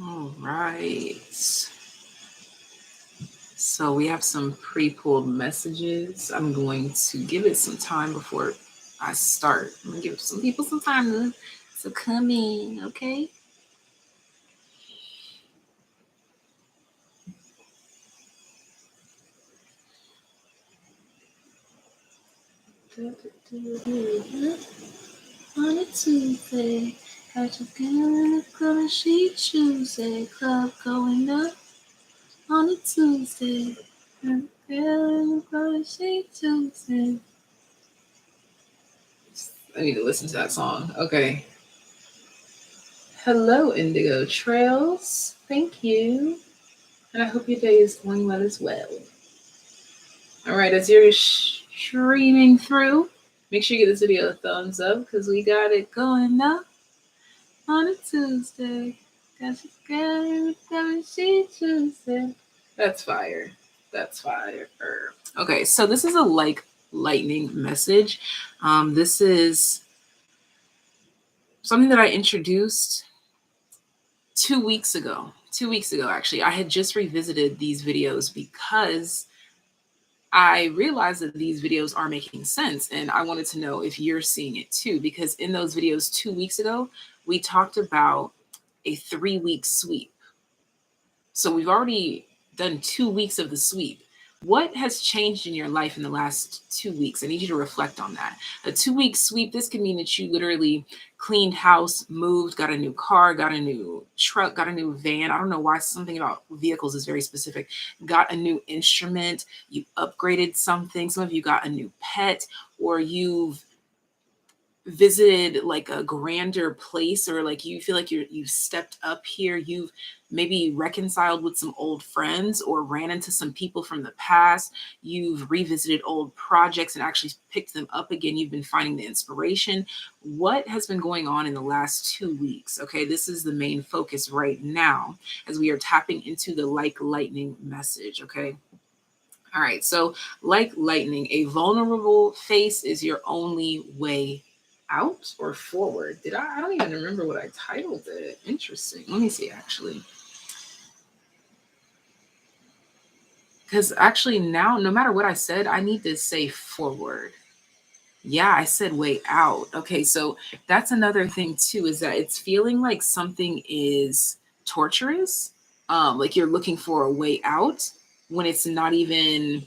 All right. So we have some pre-pulled messages. I'm going to give it some time before I start. I'm gonna give some people some time to come in, okay? On a Tuesday, got your girl in the club and she Tuesday, club going up on a Tuesday. Got a girl in the club and she Tuesday. I need to listen to that song. Okay. Hello, Indigo Trails. Thank you. And I hope your day is going well as well. All right, as you're streaming through, make sure you give this video a thumbs up because we got it going up on a Tuesday. Got you girl coming she Tuesday. That's fire. That's fire. Okay, so this is a like lightning message. This is something that I introduced 2 weeks ago. 2 weeks ago, actually. I had just revisited these videos because I realized that these videos are making sense. And I wanted to know if you're seeing it too, because in those videos 2 weeks ago, we talked about a 3 week sweep. So we've already done 2 weeks of the sweep. What has changed in your life in the last 2 weeks? I need you to reflect on that. A 2 week sweep, this could mean that you literally cleaned house, moved, got a new car, got a new truck, got a new van. I don't know why something about vehicles is very specific. Got a new instrument, you upgraded something. Some of you got a new pet, or you've visited like a grander place, or like you feel like you've stepped up here. You've maybe reconciled with some old friends or ran into some people from the past. You've revisited old projects and actually picked them up again. You've been finding the inspiration. What has been going on in the last 2 weeks? Okay, this is the main focus right now as we are tapping into the like lightning message. Okay. All right, so like lightning, a vulnerable face is your only way out or forward. I don't even remember what I titled it. Interesting. Let me see actually. Because actually now, no matter what I said, I need to say forward. Yeah, I said way out. Okay, so that's another thing too, is that it's feeling like something is torturous. Like you're looking for a way out when it's not even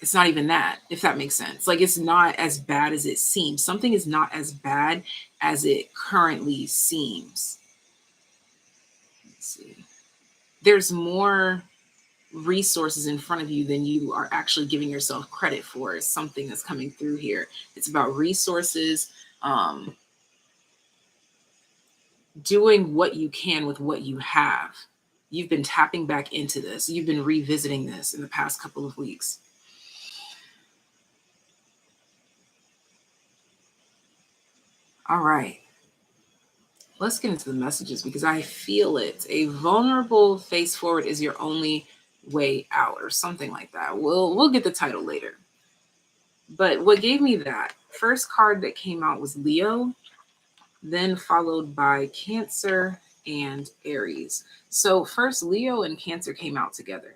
that, if that makes sense. Like it's not as bad as it seems. Something is not as bad as it currently seems. Let's see. There's more resources in front of you than you are actually giving yourself credit for, is something that's coming through here. It's about resources, um, doing what you can with what you have. You've been tapping back into this. You've been revisiting this in the past couple of weeks. All right. Let's get into the messages because I feel it. A vulnerable face forward is your only way out, or something like that. We'll get the title later. But what gave me that first card that came out was Leo, then followed by Cancer and Aries. So first Leo and Cancer came out together.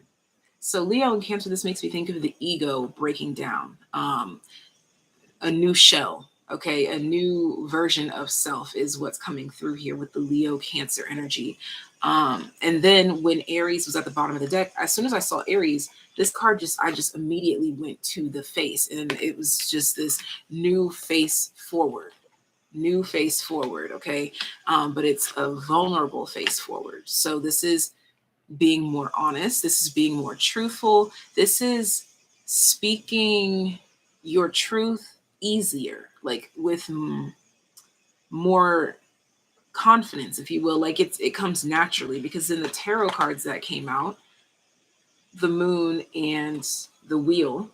So Leo and Cancer, this makes me think of the ego breaking down. A new shell. Okay, a new version of self is what's coming through here with the Leo Cancer energy. And then when Aries was at the bottom of the deck, as soon as I saw Aries, this card I just immediately went to the face, and it was just this new face forward. New face forward, okay? But it's a vulnerable face forward. So this is being more honest. This is being more truthful. This is speaking your truth easier, like with more confidence, if you will. Like it comes naturally, because in the tarot cards that came out, the moon and the wheel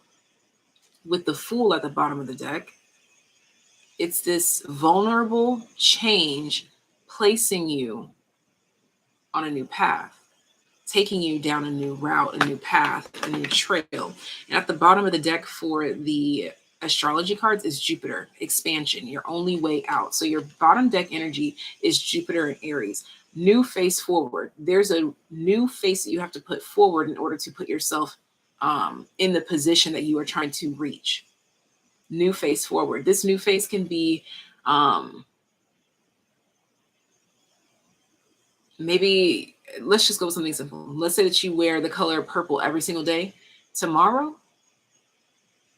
with the fool at the bottom of the deck, it's this vulnerable change placing you on a new path, taking you down a new route, a new path, a new trail. And at the bottom of the deck for the astrology cards is Jupiter, expansion, your only way out. So your bottom deck energy is Jupiter and Aries. New face forward. There's a new face that you have to put forward in order to put yourself in the position that you are trying to reach. New face forward. This new face can be maybe, let's just go with something simple. Let's say that you wear the color purple every single day. Tomorrow,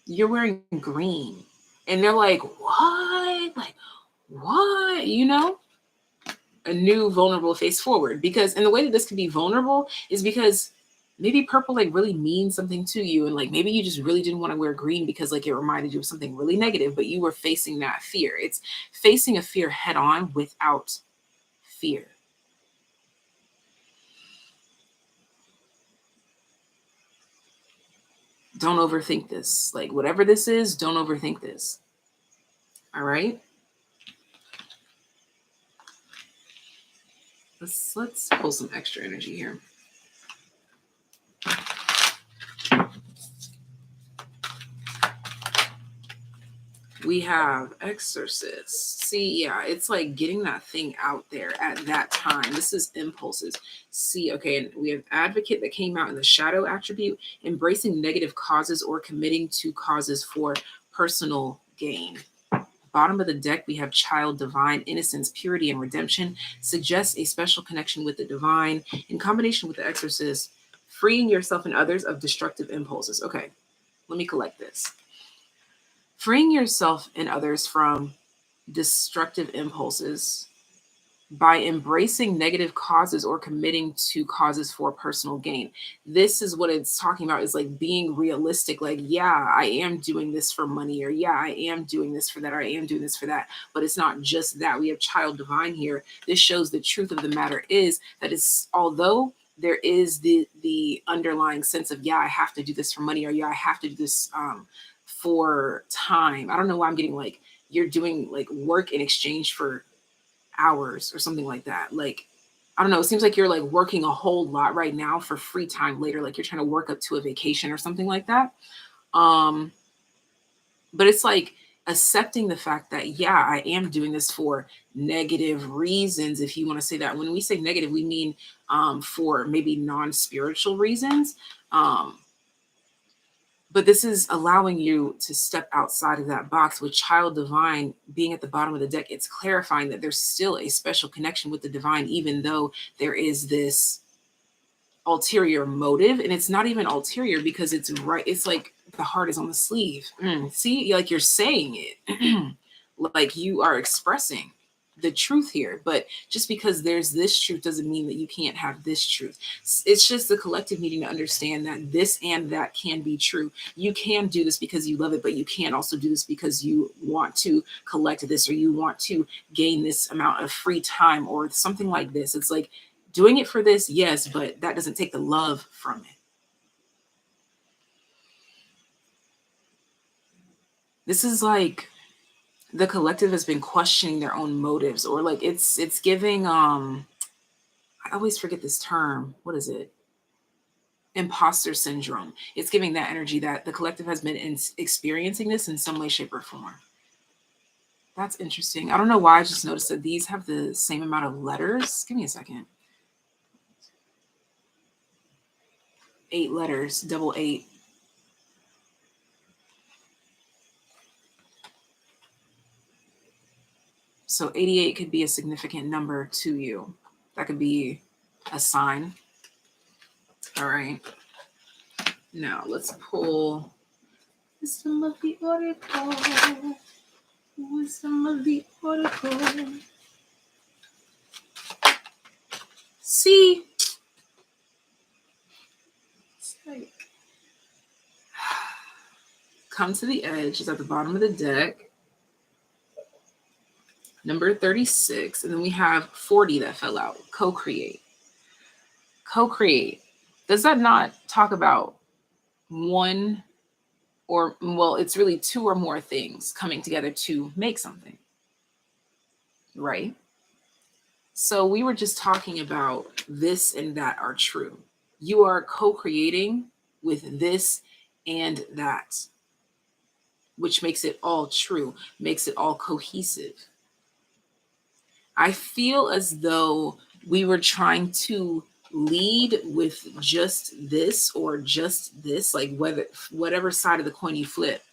you're wearing green. And they're like, what? Like, what? You know? A new vulnerable face forward. Because, and the way that this can be vulnerable is because maybe purple like really means something to you. And like maybe you just really didn't want to wear green because like it reminded you of something really negative, but you were facing that fear. It's facing a fear head on without fear. Don't overthink this. Like whatever this is, don't overthink this. All right. Let's pull some extra energy here. We have exorcist. See, yeah, it's like getting that thing out there at that time. This is impulses. See, okay, and we have advocate that came out in the shadow attribute, embracing negative causes or committing to causes for personal gain. Bottom of the deck, we have child, divine, innocence, purity, and redemption. Suggests a special connection with the divine in combination with the exorcist, freeing yourself and others of destructive impulses. Okay, let me collect this. Freeing yourself and others from destructive impulses by embracing negative causes or committing to causes for personal gain. This is what it's talking about, is like being realistic. Like, yeah, I am doing this for money, or yeah, I am doing this for that, or I am doing this for that. But it's not just that. We have child divine here. This shows the truth of the matter is that it's, although there is the underlying sense of, yeah, I have to do this for money, or yeah, I have to do this for time. I don't know why I'm getting like you're doing like work in exchange for hours or something like that. Like, I don't know. It seems like you're like working a whole lot right now for free time later. Like you're trying to work up to a vacation or something like that. Um, but it's like accepting the fact that, yeah, I am doing this for negative reasons. If you want to say that, when we say negative, we mean for maybe non-spiritual reasons. Um, but this is allowing you to step outside of that box. With child divine being at the bottom of the deck, it's clarifying that there's still a special connection with the divine, even though there is this ulterior motive. And it's not even ulterior because it's right. It's like the heart is on the sleeve. See, like you're saying it, like you are expressing the truth here. But just because there's this truth doesn't mean that you can't have this truth. It's just the collective needing to understand that this and that can be true. You can do this because you love it, but you can also do this because you want to collect this, or you want to gain this amount of free time or something like this. It's like doing it for this, yes, but that doesn't take the love from it. This is like the collective has been questioning their own motives, or like it's giving I always forget this term. What is it? Imposter syndrome. It's giving that energy that the collective has been experiencing this in some way, shape, or form. That's interesting. I don't know why I just noticed that these have the same amount of letters. Give me a second. 8 letters, double 8. So 88 could be a significant number to you. That could be a sign. All right. Now let's pull Wisdom of the Oracle. Wisdom of the Oracle. See? It's like, come to the edge is at the bottom of the deck. Number 36. And then we have 40 that fell out. Co-create. Co-create. Does that not talk about one, or, well, it's really 2 or more things coming together to make something, right? So we were just talking about this and that are true. You are co-creating with this and that. which makes it all true, makes it all cohesive. I feel as though we were trying to lead with just this or just this, like whatever side of the coin you flip,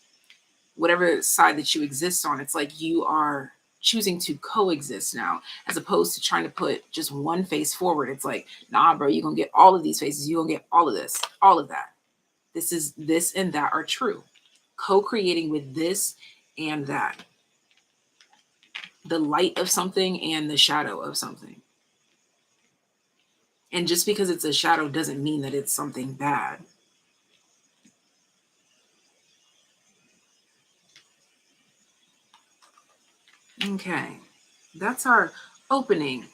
whatever side that you exist on, it's like you are choosing to coexist now, as opposed to trying to put just one face forward. It's like, nah, bro, you're gonna get all of these faces, you're gonna get all of this, all of that. This and that are true. Co-creating with this and that. The light of something and the shadow of something. And just because it's a shadow doesn't mean that it's something bad. Okay, that's our opening,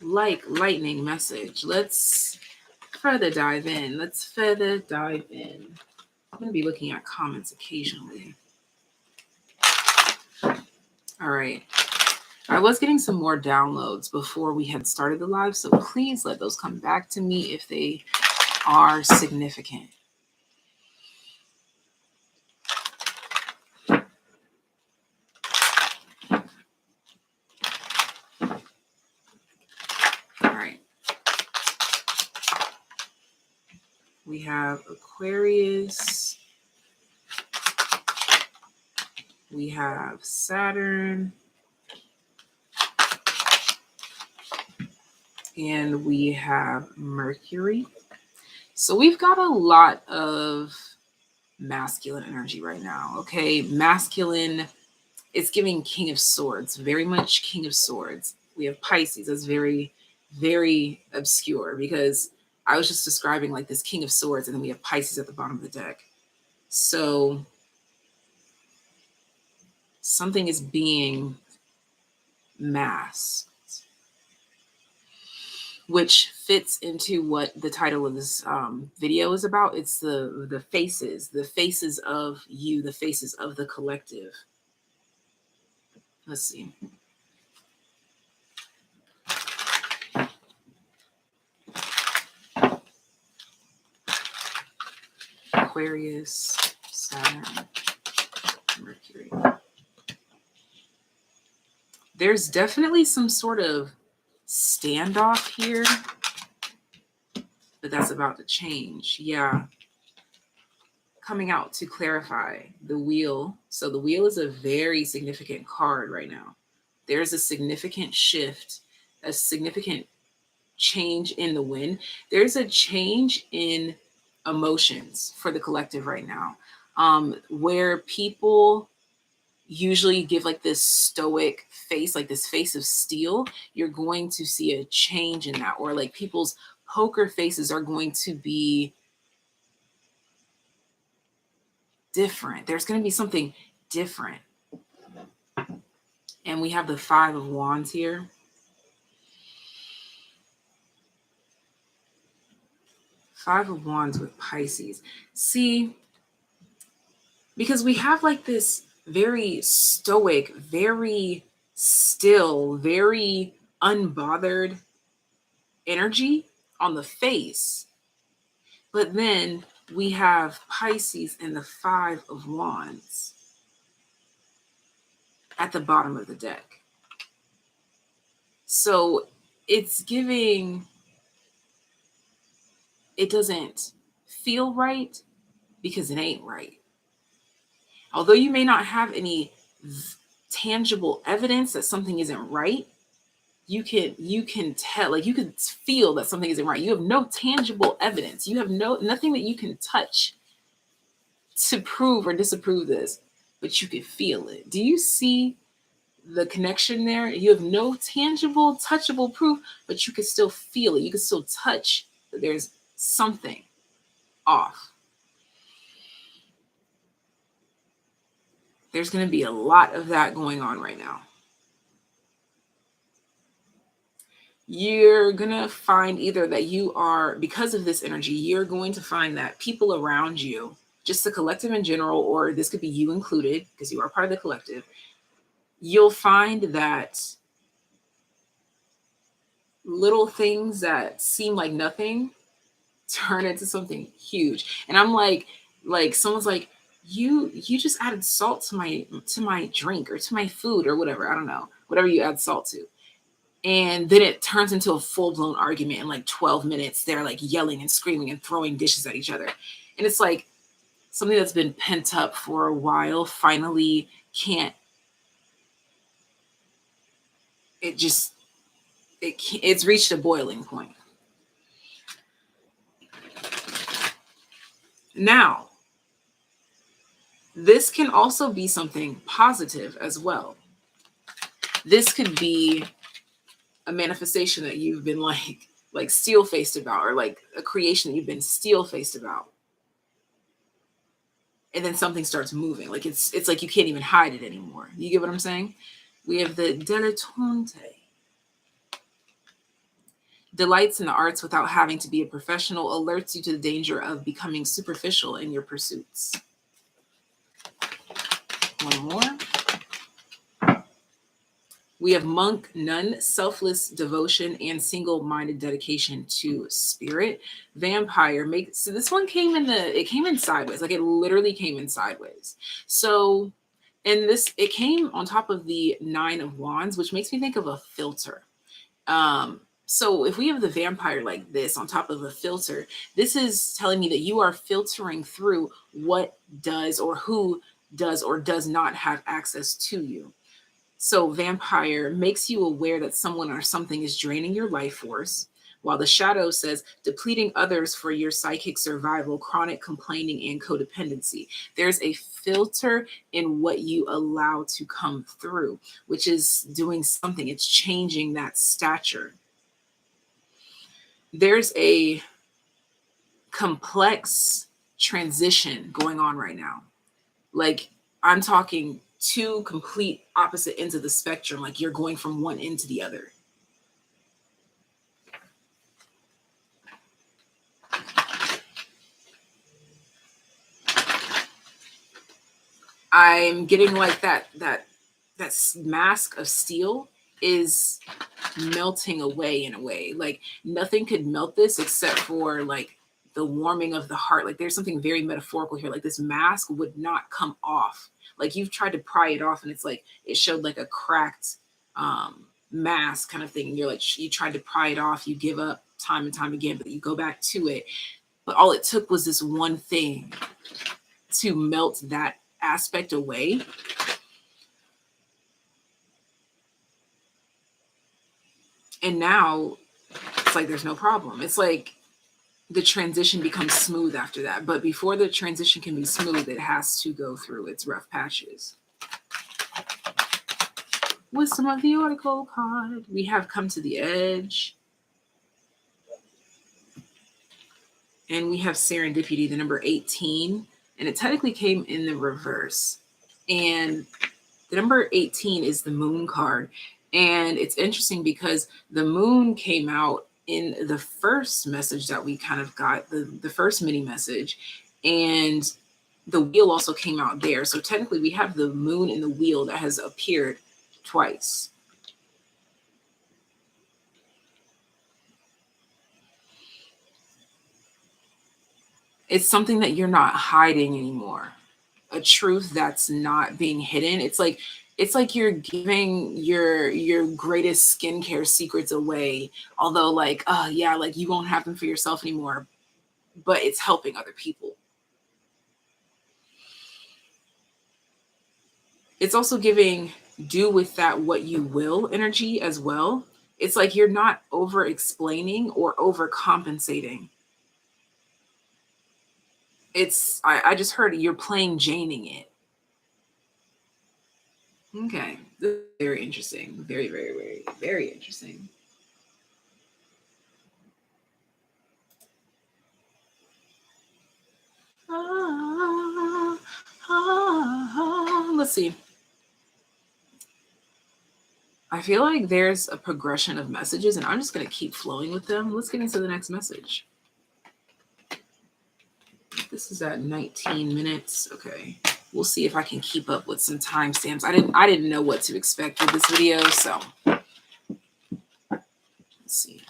like lightning message. Let's further dive in. I'm going to be looking at comments occasionally. All right. I was getting some more downloads before we had started the live, so please let those come back to me if they are significant. All right. We have Aquarius. We have Saturn. And we have Mercury. So we've got a lot of masculine energy right now. Okay, masculine, it's giving King of Swords, very much King of Swords. We have Pisces. That's very, very obscure, because I was just describing like this King of Swords, and then we have Pisces at the bottom of the deck. So something is being masked, which fits into what the title of this video is about. It's the faces of you, the faces of the collective. Let's see. Aquarius, Saturn, Mercury. There's definitely some sort of standoff here, but that's about to change. Yeah. Coming out to clarify the wheel. So the wheel is a very significant card right now. There's a significant shift, a significant change in the wind. There's a change in emotions for the collective right now, where people usually give like this stoic face, like this face of steel. You're going to see a change in that, or like people's poker faces are going to be different. There's going to be something different. And we have the Five of Wands here. Five of Wands with Pisces. See, because we have like this very stoic, very still, very unbothered energy on the face. But then we have Pisces and the Five of Wands at the bottom of the deck. So it's giving, it doesn't feel right because it ain't right. Although you may not have any tangible evidence that something isn't right, you can tell, like you can feel that something isn't right. You have no tangible evidence. You have nothing that you can touch to prove or disapprove this, but you can feel it. Do you see the connection there? You have no tangible, touchable proof, but you can still feel it. You can still touch that there's something off. There's going to be a lot of that going on right now. You're going to find either that you are, because of this energy, you're going to find that people around you, just the collective in general, or this could be you included because you are part of the collective, you'll find that little things that seem like nothing turn into something huge. And I'm like someone's like, you just added salt to my drink or to my food or whatever. I don't know. Whatever you add salt to. And then it turns into a full-blown argument in like 12 minutes. They're like yelling and screaming and throwing dishes at each other. And it's like something that's been pent up for a while finally can't, it just, it's reached a boiling point. Now, this can also be something positive as well. This could be a manifestation that you've been like steel-faced about, or like a creation that you've been steel-faced about. And then something starts moving. Like it's like you can't even hide it anymore. You get what I'm saying? We have the dilettante. Delights in the arts without having to be a professional, alerts you to the danger of becoming superficial in your pursuits. One more. We have monk, nun, selfless devotion, and single-minded dedication to spirit. Vampire. So this one came in sideways. Like it literally came in sideways. So, and it came on top of the 9 of Wands, which makes me think of a filter. So if we have the vampire like this on top of a filter, this is telling me that you are filtering through what does or who does or does not have access to you. So vampire makes you aware that someone or something is draining your life force, while the shadow says depleting others for your psychic survival, chronic complaining, and codependency. There's a filter in what you allow to come through, which is doing something. It's changing that stature. There's a complex transition going on right now. Like I'm talking two complete opposite ends of the spectrum. Like you're going from one end to the other. I'm getting like that mask of steel is melting away in a way. Like nothing could melt this except for like the warming of the heart. Like there's something very metaphorical here. Like this mask would not come off. Like you've tried to pry it off and it's like it showed like a cracked mask kind of thing. And you're like, you tried to pry it off, you give up time and time again, but you go back to it. But all it took was this one thing to melt that aspect away. And now it's like there's no problem. It's like the transition becomes smooth after that. But before the transition can be smooth, it has to go through its rough patches. Wisdom of the Oracle card. We have come to the edge. And we have serendipity, the number 18. And it technically came in the reverse. And the number 18 is the moon card. And it's interesting because the moon came out in the first message that we kind of got, the first mini message. And the wheel also came out there. So technically we have the moon and the wheel that has appeared twice. It's something that you're not hiding anymore. A truth that's not being hidden. It's like you're giving your greatest skincare secrets away. Although like, yeah, like you won't have them for yourself anymore, but it's helping other people. It's also giving do with that what you will energy as well. It's like you're not over explaining or overcompensating. I just heard you're plain Janing it. Okay. This is very interesting. Very, very, very, very interesting. Let's see. I feel like there's a progression of messages, and I'm just going to keep flowing with them. Let's get into the next message. This is at 19 minutes. Okay. We'll see if I can keep up with some timestamps. I didn't know what to expect with this video, so let's see.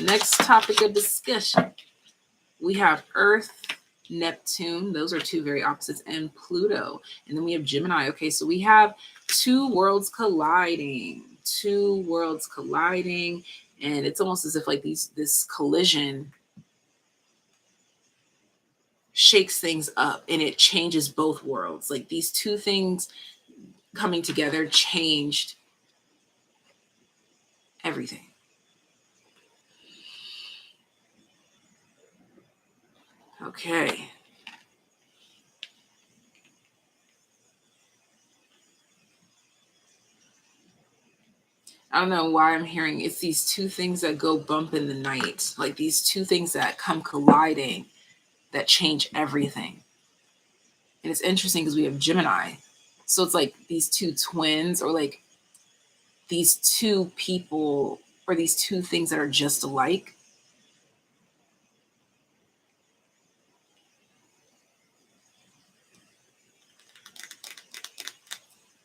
Next topic of discussion. We have Earth, Neptune. Those are two very opposites, and Pluto. And then we have Gemini. Okay, so we have two worlds colliding. Two worlds colliding. And it's almost as if like this collision shakes things up and it changes both worlds. Like these two things coming together changed everything. Okay. I don't know why I'm hearing it's these two things that go bump in the night, like these two things that come colliding that change everything. And it's interesting because we have Gemini. So it's like these two twins or like these two people or these two things that are just alike.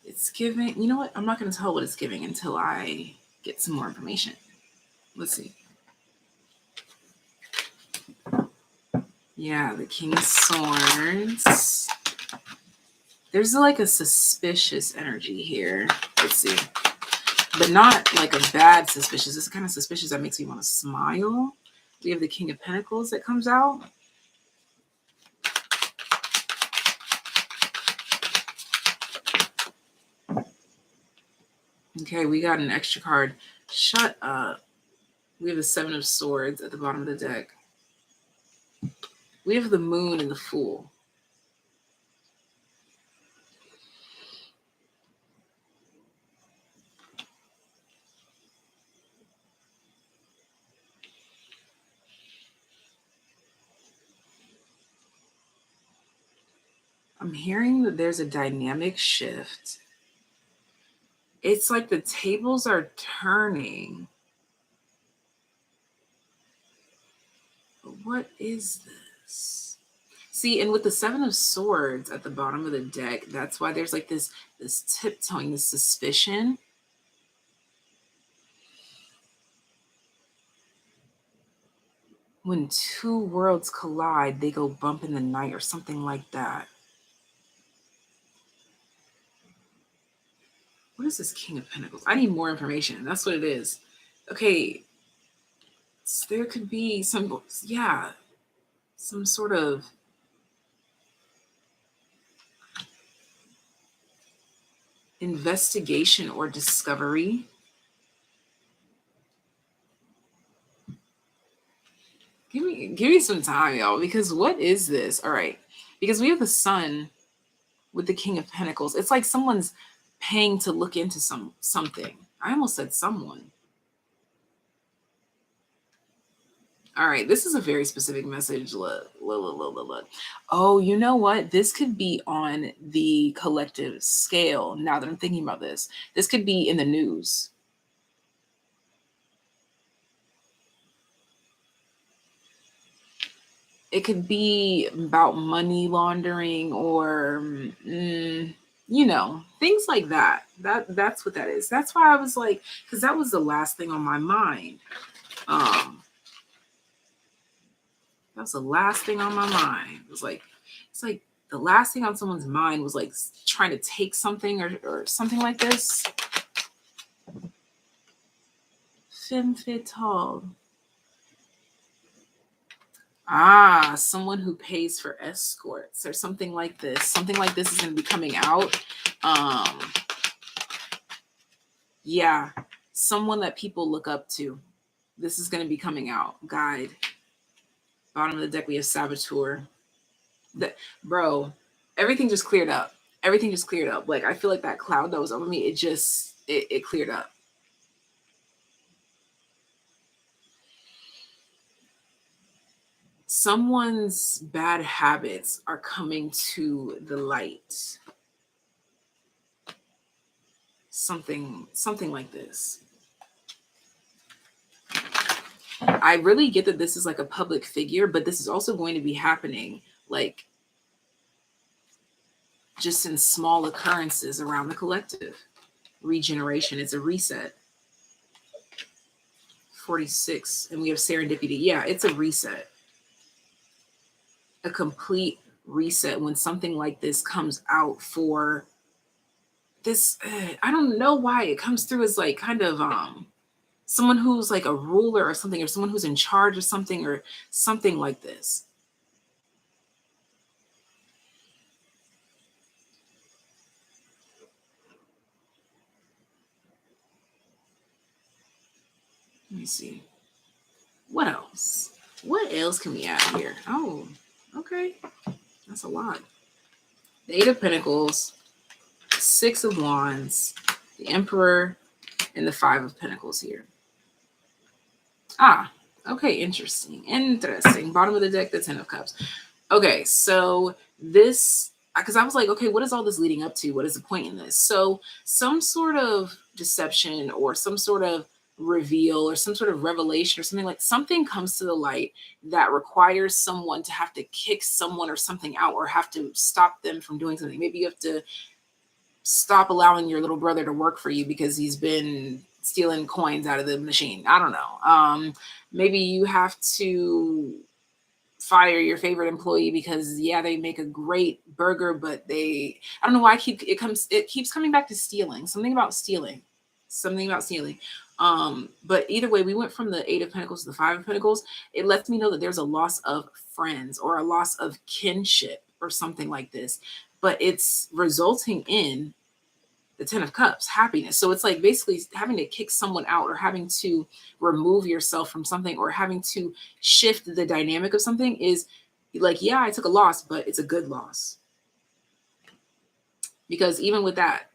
It's giving, you know what? I'm not going to tell what it's giving until I get some more information. Let's see. Yeah, the King of Swords. There's like a suspicious energy here. Let's see. But not like a bad suspicious. It's kind of suspicious that makes me want to smile. We have the King of Pentacles that comes out. Okay, we got an extra card. Shut up. We have the Seven of Swords at the bottom of the deck. We have the Moon and the Fool. I'm hearing that there's a dynamic shift. It's like the tables are turning. But what is this? See, and with the Seven of Swords at the bottom of the deck, that's why there's like this tiptoeing, this suspicion. When two worlds collide, they go bump in the night or something like that. What is this King of Pentacles? I need more information. That's what it is. Okay. So there could be some sort of investigation or discovery. Give me some time, y'all, because what is this? All right. Because we have the Sun with the King of Pentacles. It's like someone's paying to look into something. I almost said someone. All right, this is a very specific message. Look. Oh, you know what? This could be on the collective scale. Now that I'm thinking about this, this could be in the news. It could be about money laundering or, things like that. That's what that is. That's why I was like, because that was the last thing on my mind. That was the last thing on my mind. It's like the last thing on someone's mind was like trying to take something or something like this. Femme fatale. Someone who pays for escorts or something like this. Something like this is going to be coming out. Yeah, someone that people look up to. This is going to be coming out. Guide. Bottom of the deck, we have Saboteur. Bro, everything just cleared up. Everything just cleared up. Like, I feel like that cloud that was over me, it cleared up. Someone's bad habits are coming to the light. Something like this. I really get that this is like a public figure, but this is also going to be happening like just in small occurrences around the collective. Regeneration, it's a reset. 46, and we have serendipity. Yeah, it's a reset. a complete reset when something like this comes out for this. I don't know why it comes through as like kind of someone who's like a ruler or something, or someone who's in charge of something, or something like this. Let me see. What else? What else can we add here? Oh, okay. That's a lot. The Eight of Pentacles, Six of Wands, the Emperor, and the Five of Pentacles here. Ah, okay, interesting. Interesting. Bottom of the deck, the Ten of Cups. Okay, so this, because I was like, okay, what is all this leading up to? What is the point in this? So some sort of deception or some sort of reveal or some sort of revelation or something, like something comes to the light that requires someone to have to kick someone or something out, or have to stop them from doing something. Maybe you have to stop allowing your little brother to work for you because he's been stealing coins out of the machine. I don't know. Maybe you have to fire your favorite employee because yeah, they make a great burger, but I don't know why it keeps coming back to stealing. Something about stealing. But either way, we went from the Eight of Pentacles to the Five of Pentacles. It lets me know that there's a loss of friends or a loss of kinship or something like this, but it's resulting in the Ten of Cups, happiness. So it's like basically having to kick someone out, or having to remove yourself from something, or having to shift the dynamic of something is like, yeah, I took a loss, but it's a good loss. Because even with that,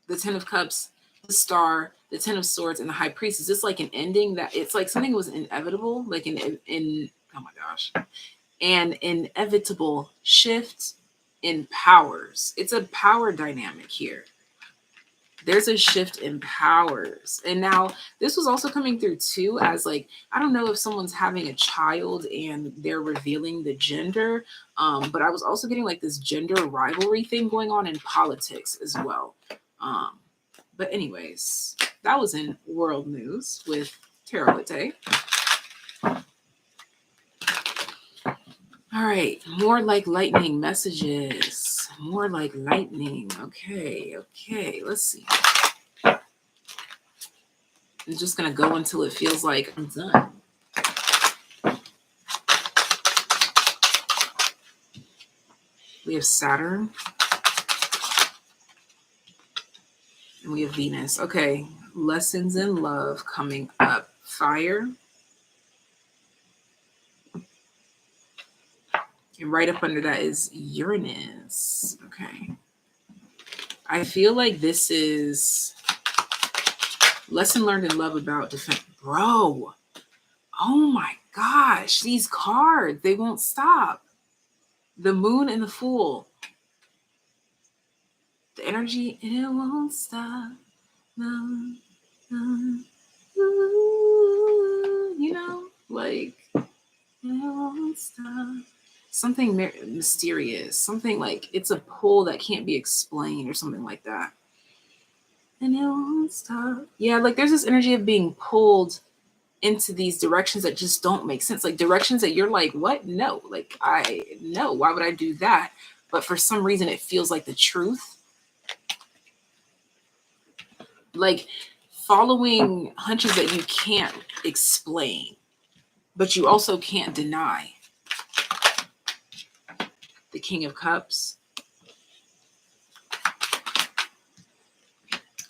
the Ten of Cups, the Star, the Ten of Swords, and the High Priest, is just like an ending that it's like something was inevitable, like in oh my gosh, an inevitable shift in powers. It's a power dynamic here. There's a shift in powers. And now this was also coming through too as like, I don't know if someone's having a child and they're revealing the gender, but I was also getting like this gender rivalry thing going on in politics as well. But anyways, that was in world news with Tarot Lite. All right, more like lightning messages. More like lightning. Okay, let's see. I'm just going to go until it feels like I'm done. We have Saturn. And we have Venus. Okay, lessons in love coming up. Fire. And right up under that is Uranus. Okay. I feel like this is lesson learned in love about defense. Bro. Oh my gosh. These cards, they won't stop. The Moon and the Fool. The energy, it won't stop. No, no, you know, like, it won't stop. Something mysterious. Something like it's a pull that can't be explained or something like that. And it won't stop. Yeah, like there's this energy of being pulled into these directions that just don't make sense. Like directions that you're like, what? No, like no, why would I do that? But for some reason it feels like the truth. Like following hunches that you can't explain, but you also can't deny. The King of Cups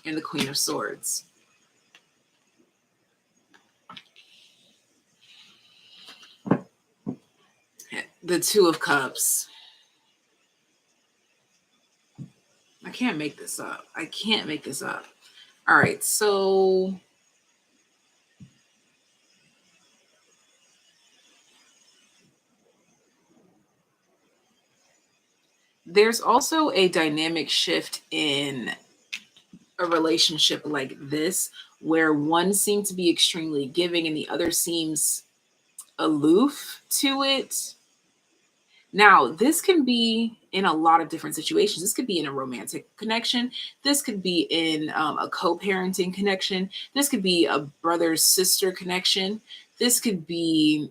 and the Queen of Swords. The Two of Cups. I can't make this up. All right, so there's also a dynamic shift in a relationship like this where one seems to be extremely giving and the other seems aloof to it. Now, this can be in a lot of different situations. This could be in a romantic connection. This could be in a co-parenting connection. This could be a brother-sister connection. This could be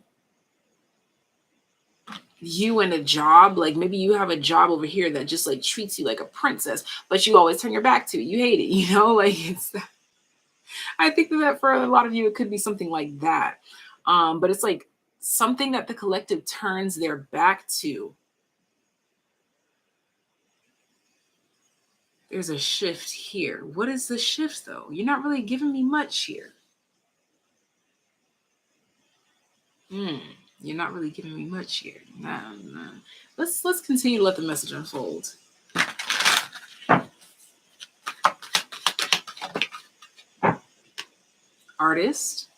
you and a job, like maybe you have a job over here that just like treats you like a princess, but you always turn your back to it. You hate it, like it's I think that for a lot of you it could be something like that. But it's like something that the collective turns their back to. There's a shift here. What is the shift though? You're not really giving me much here. Hmm. You're not really giving me much here. Nah, nah. Let's continue to let the message unfold. Artist.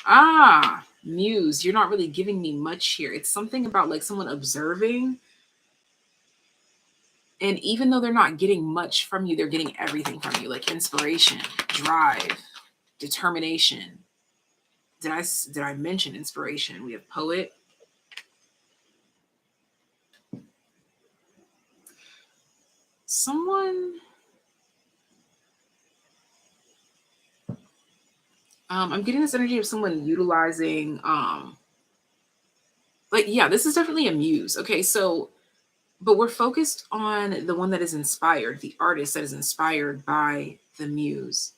Ah, muse. You're not really giving me much here. It's something about like someone observing. And even though they're not getting much from you, they're getting everything from you, like inspiration, drive, determination. Did I mention inspiration? We have poet. Someone I'm getting this energy of someone utilizing like yeah, this is definitely a muse. Okay, so but we're focused on the one that is inspired, the artist that is inspired by the muse.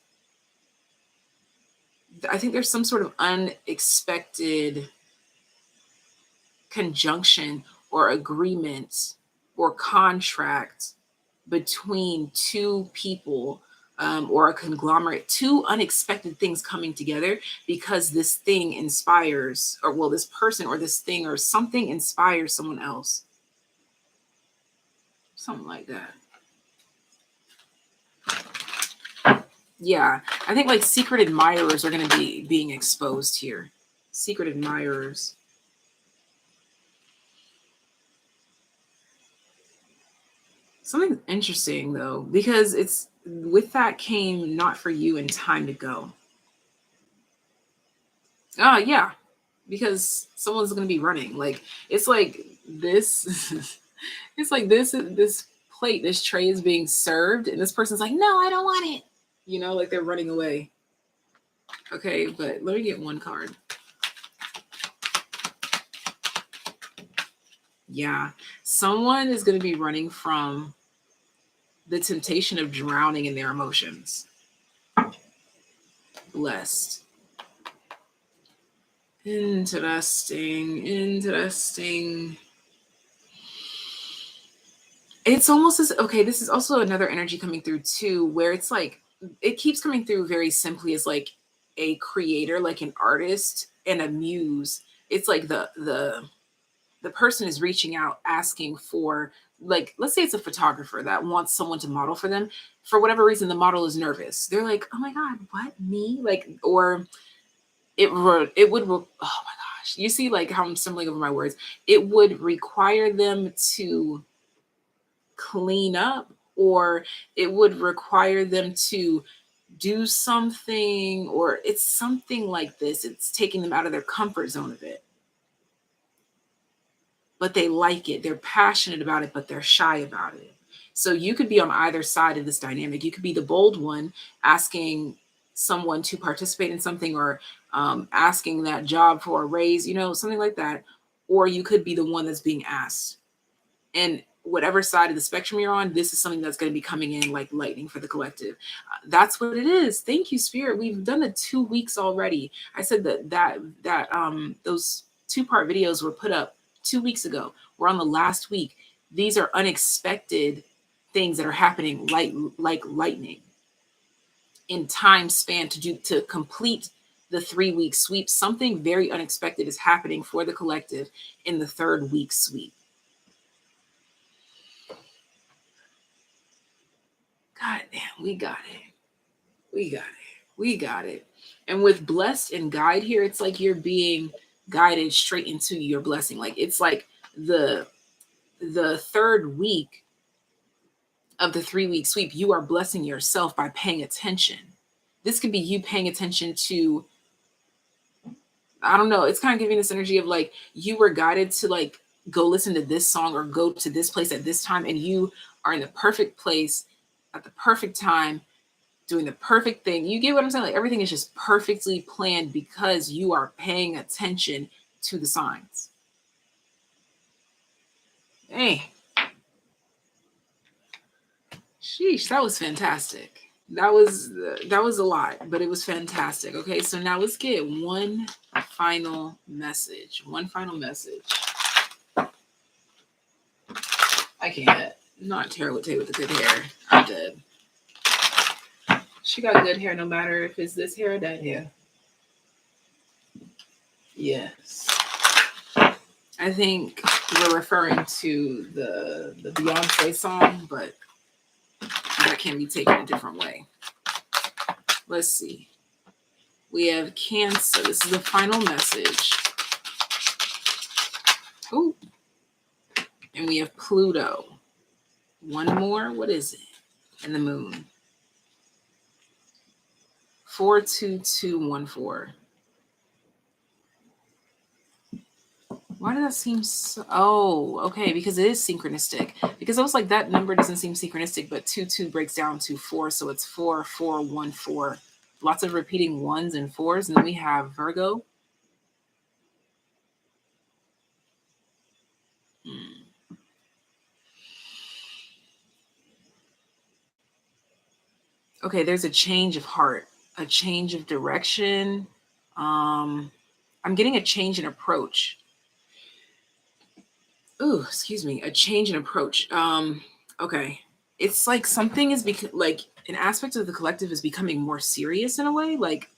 I think there's some sort of unexpected conjunction or agreement or contract between two people or a conglomerate, two unexpected things coming together because this thing inspires, or well, this person or this thing or something inspires someone else. Something like that. Yeah, I think like secret admirers are going to be being exposed here. Secret admirers. Something interesting though, because it's with that came not for you in time to go. Oh yeah, because someone's going to be running. Like it's like this. It's like this plate, this tray is being served, and this person's like, no, I don't want it. Like they're running away. Okay, but let me get one card. Yeah, someone is going to be running from the temptation of drowning in their emotions. Blessed. Interesting. It's almost as okay, this is also another energy coming through too, where it's like it keeps coming through very simply as like a creator, like an artist and a muse. It's like the person is reaching out asking for, like, let's say it's a photographer that wants someone to model for them. For whatever reason, the model is nervous. They're like, oh my God, what, me? Like, or oh my gosh, you see like how I'm stumbling over my words. It would require them to clean up, or it would require them to do something, or it's something like this. It's taking them out of their comfort zone a bit, but they like it. They're passionate about it, but they're shy about it. So you could be on either side of this dynamic. You could be the bold one asking someone to participate in something, or asking that job for a raise, something like that. Or you could be the one that's being asked. And whatever side of the spectrum you're on, this is something that's going to be coming in like lightning for the collective. That's what it is. Thank you, Spirit. We've done the 2 weeks already. I said that those two-part videos were put up 2 weeks ago. We're on the last week. These are unexpected things that are happening like lightning in time span to complete the 3 week sweep. Something very unexpected is happening for the collective in the 3rd week sweep. God damn, we got it. We got it. We got it. And with blessed and guide here, it's like you're being guided straight into your blessing. Like it's like the 3rd week of the 3 week sweep, you are blessing yourself by paying attention. This could be you paying attention to, I don't know, it's kind of giving this energy of like you were guided to like go listen to this song or go to this place at this time, and you are in the perfect place at the perfect time doing the perfect thing. You get what I'm saying? Like everything is just perfectly planned because you are paying attention to the signs. Hey, sheesh, that was fantastic. That was a lot, but it was fantastic. Okay, so now let's get one final message. One final message. I can't. Not Tara with the good hair. I'm dead. She got good hair no matter if it's this hair or that hair. Yes. I think we're referring to the Beyonce song, but that can be taken a different way. Let's see. We have Cancer. This is the final message. Ooh. And we have Pluto. One more. What is it? And the moon. 42214. Why did that seem so? Oh, okay, because it is synchronistic. Because I was like, that number doesn't seem synchronistic, but 22 breaks down to 4, so it's 4414. Lots of repeating ones and fours, and then we have Virgo. Okay, there's a change of heart, a change of direction. I'm getting a change in approach. Ooh, excuse me, a change in approach. Okay. It's like something is like an aspect of the collective is becoming more serious in a way. Like,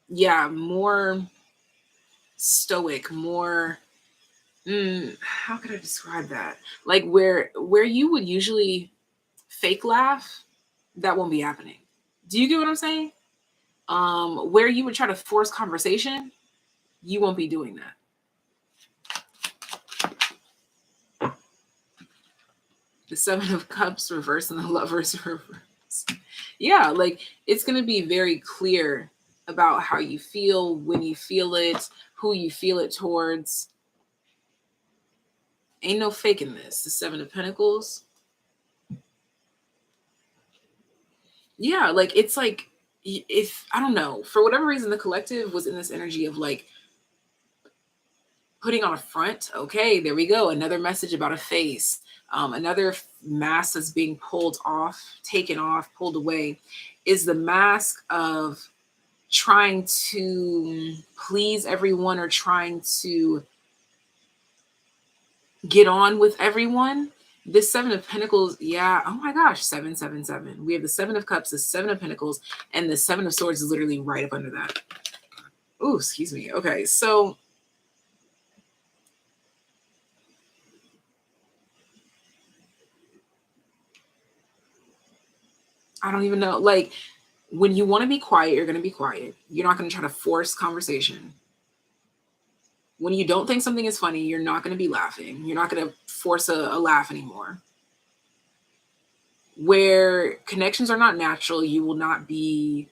yeah, more stoic, more how could I describe that? Like where you would usually fake laugh, that won't be happening. Do you get what I'm saying? Where you would try to force conversation, you won't be doing that. The Seven of Cups reverse and the Lovers reverse. Yeah, like it's going to be very clear about how you feel, when you feel it, who you feel it towards. Ain't no faking this. The Seven of Pentacles. Yeah, like it's like if I don't know, for whatever reason the collective was in this energy of like putting on a front. Okay, there we go. Another message about a face. Another mask that's being pulled off, taken off, pulled away, is the mask of trying to please everyone or trying to get on with everyone. This Seven of Pentacles, yeah. Oh my gosh, 777. We have the Seven of Cups, the Seven of Pentacles, and the Seven of Swords is literally right up under that. Oh, excuse me. Okay, so I don't even know. Like, when you want to be quiet, you're going to be quiet. You're not going to try to force conversation. When you don't think something is funny, you're not going to be laughing. You're not going to force a laugh anymore. Where connections are not natural, you will not be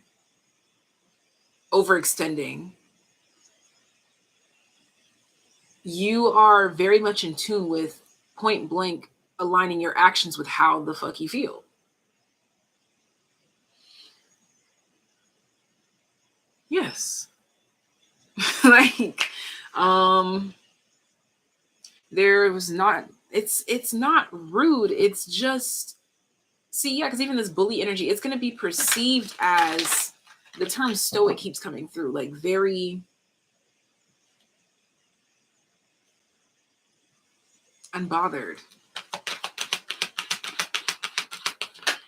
overextending. You are very much in tune with point blank aligning your actions with how the fuck you feel. Yes. Like, there was not, it's not rude. It's just, see, yeah, because even this bully energy, it's going to be perceived as, the term stoic keeps coming through, like very unbothered.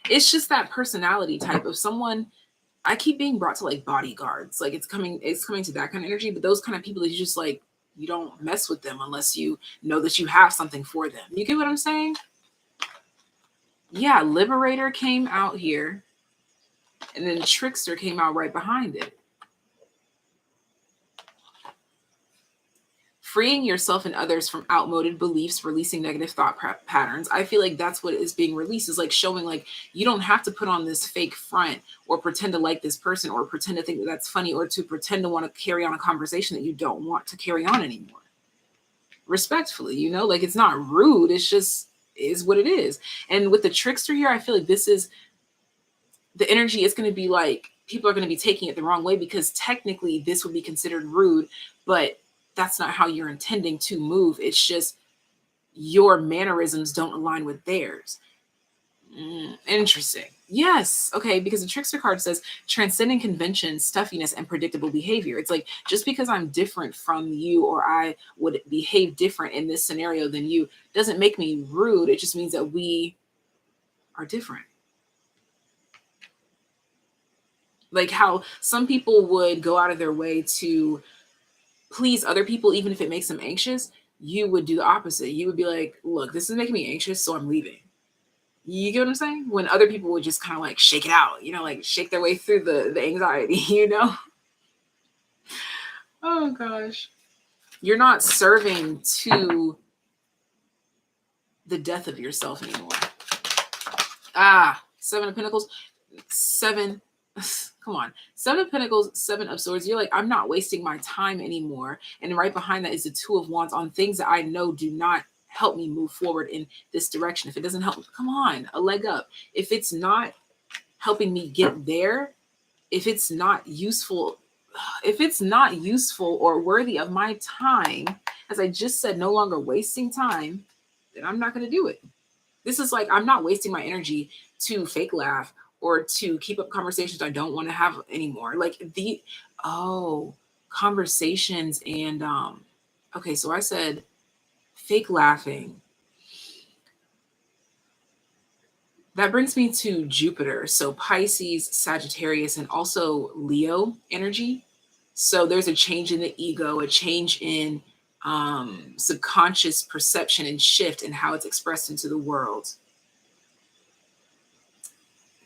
It's just that personality type of someone. I keep being brought to like bodyguards. Like it's coming to that kind of energy, but those kind of people that you just like, you don't mess with them unless you know that you have something for them. You get what I'm saying? Yeah, Liberator came out here, and then Trickster came out right behind it. Freeing yourself and others from outmoded beliefs, releasing negative thought patterns. I feel like that's what is being released, is like showing like you don't have to put on this fake front or pretend to like this person or pretend to think that that's funny or to pretend to want to carry on a conversation that you don't want to carry on anymore. Respectfully, like it's not rude. It's just is what it is. And with the Trickster here, I feel like this is the energy. Is going to be like people are going to be taking it the wrong way because technically this would be considered rude, but that's not how you're intending to move. It's just your mannerisms don't align with theirs. Interesting. Yes. Okay. Because the trickster card says transcending convention, stuffiness, and predictable behavior. It's like just because I'm different from you or I would behave different in this scenario than you doesn't make me rude. It just means that we are different. Like how some people would go out of their way to please other people, even if it makes them anxious. You would do the opposite. You would be like, look, this is making me anxious, so I'm leaving. You get what I'm saying? When other people would just kind of like shake it out, like shake their way through the anxiety, Oh gosh. You're not serving to the death of yourself anymore. Seven of Pentacles, seven. Come on. Seven of Pentacles, Seven of Swords. You're like, I'm not wasting my time anymore. And right behind that is the Two of Wands on things that I know do not help me move forward in this direction. If it doesn't help, come on, a leg up. If it's not helping me get there, if it's not useful or worthy of my time, as I just said, no longer wasting time, then I'm not going to do it. This is like, I'm not wasting my energy to fake laugh or to keep up conversations I don't want to have anymore. Like conversations and, okay, so I said fake laughing. That brings me to Jupiter. So Pisces, Sagittarius, and also Leo energy. So there's a change in the ego, a change in subconscious perception and shift in how it's expressed into the world.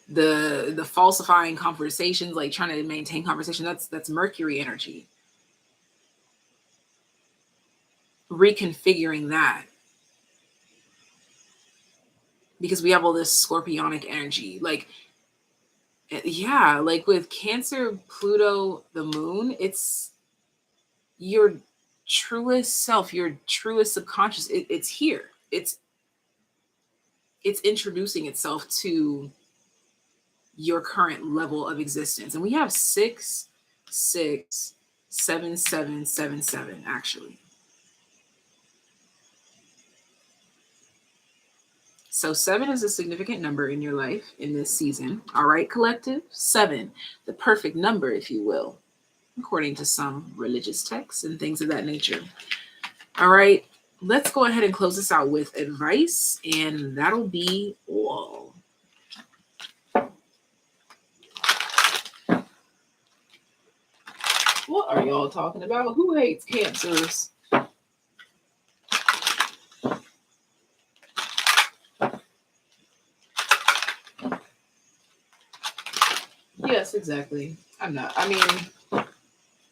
The falsifying conversations, like trying to maintain conversation, that's Mercury energy. Reconfiguring that. Because we have all this scorpionic energy. Like, yeah, like with Cancer, Pluto, the moon, it's your truest self, your truest subconscious. It's here. It's introducing itself to your current level of existence. And we have 6, 6, 7, 7, 7, 7, actually. So 7 is a significant number in your life in this season. All right, collective? 7, the perfect number, if you will, according to some religious texts and things of that nature. All right, let's go ahead and close this out with advice, and that'll be all. What are y'all talking about? Who hates Cancers? Yes, exactly. I'm not. I mean,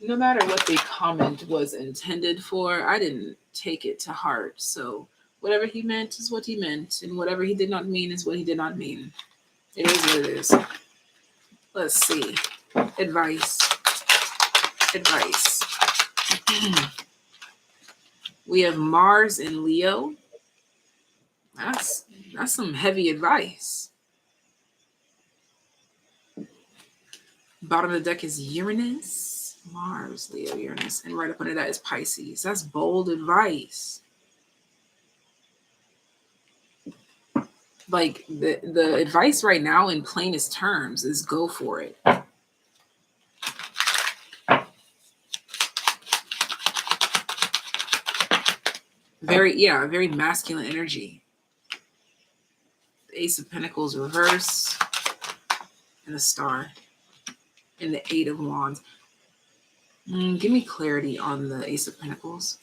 no matter what the comment was intended for, I didn't take it to heart. So whatever he meant is what he meant, and whatever he did not mean is what he did not mean. It is what it is. Let's see. Advice. We have Mars in Leo. That's some heavy advice. Bottom of the deck is Uranus, Mars, Leo, Uranus, and right up under that is Pisces. That's bold advice. Like the advice right now in plainest terms is go for it. Very masculine energy. The Ace of Pentacles reverse and the Star and the Eight of Wands. Give me clarity on the Ace of Pentacles.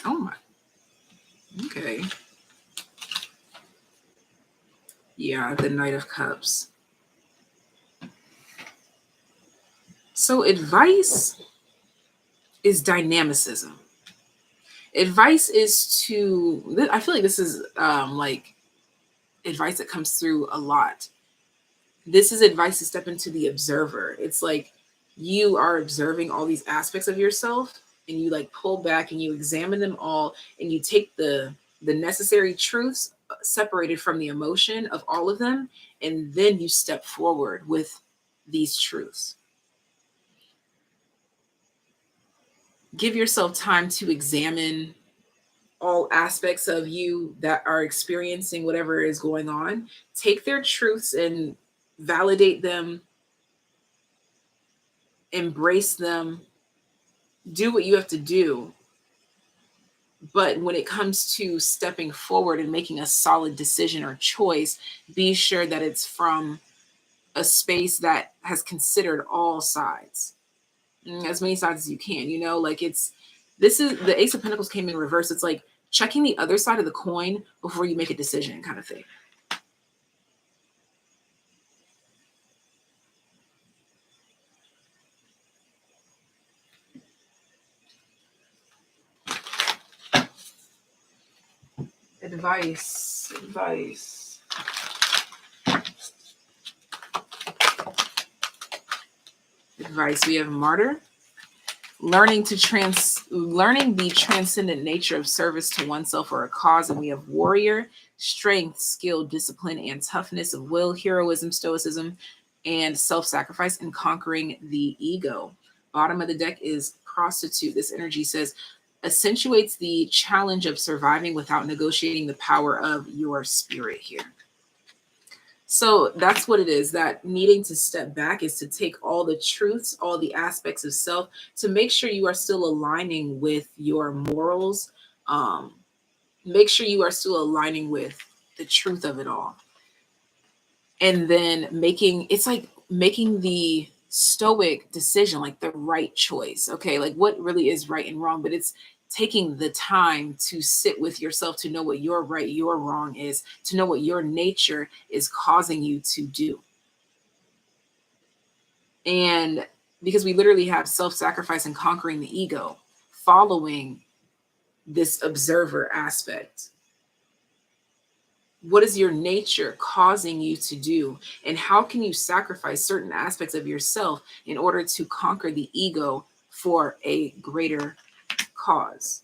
Oh my. Okay. Yeah, the Knight of Cups. So advice is dynamicism. Advice is to, I feel like this is like advice that comes through a lot. This is advice to step into the observer. It's like you are observing all these aspects of yourself and you like pull back and you examine them all and you take the necessary truths separated from the emotion of all of them, and then you step forward with these truths. Give yourself time to examine all aspects of you that are experiencing whatever is going on. Take their truths and validate them, embrace them, do what you have to do. But when it comes to stepping forward and making a solid decision or choice, be sure that it's from a space that has considered all sides, as many sides as you can. Like this is the Ace of Pentacles came in reverse. It's like checking the other side of the coin before you make a decision, kind of thing. Advice. We have Martyr. Learning the transcendent nature of service to oneself or a cause. And we have Warrior. Strength, skill, discipline, and toughness of will, heroism, stoicism, and self-sacrifice, and conquering the ego. Bottom of the deck is Prostitute. This energy says accentuates the challenge of surviving without negotiating the power of your spirit here. So that's what it is. That needing to step back is to take all the truths, all the aspects of self, to make sure you are still aligning with your morals. Make sure you are still aligning with the truth of it all. And then making the stoic decision, like the right choice. Okay, like what really is right and wrong, but it's taking the time to sit with yourself, to know what your right, your wrong is, to know what your nature is causing you to do. And because we literally have self-sacrifice and conquering the ego, following this observer aspect. What is your nature causing you to do? And how can you sacrifice certain aspects of yourself in order to conquer the ego for a greater cause?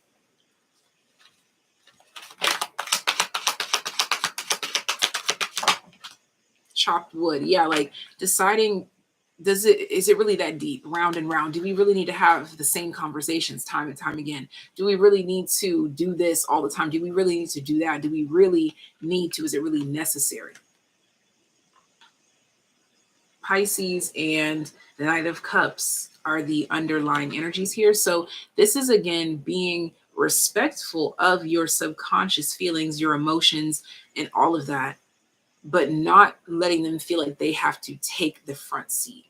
Chopped wood. Yeah, like deciding, is it really that deep, round and round? Do we really need to have the same conversations time and time again? Do we really need to do this all the time? Do we really need to do that? Do we really need to? Is it really necessary? Pisces and the Knight of Cups are the underlying energies here. So this is, again, being respectful of your subconscious feelings, your emotions, and all of that, but not letting them feel like they have to take the front seat.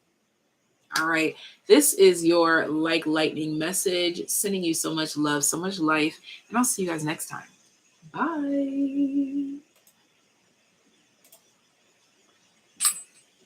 All right. This is your like lightning message, sending you so much love, so much life, and I'll see you guys next time. Bye.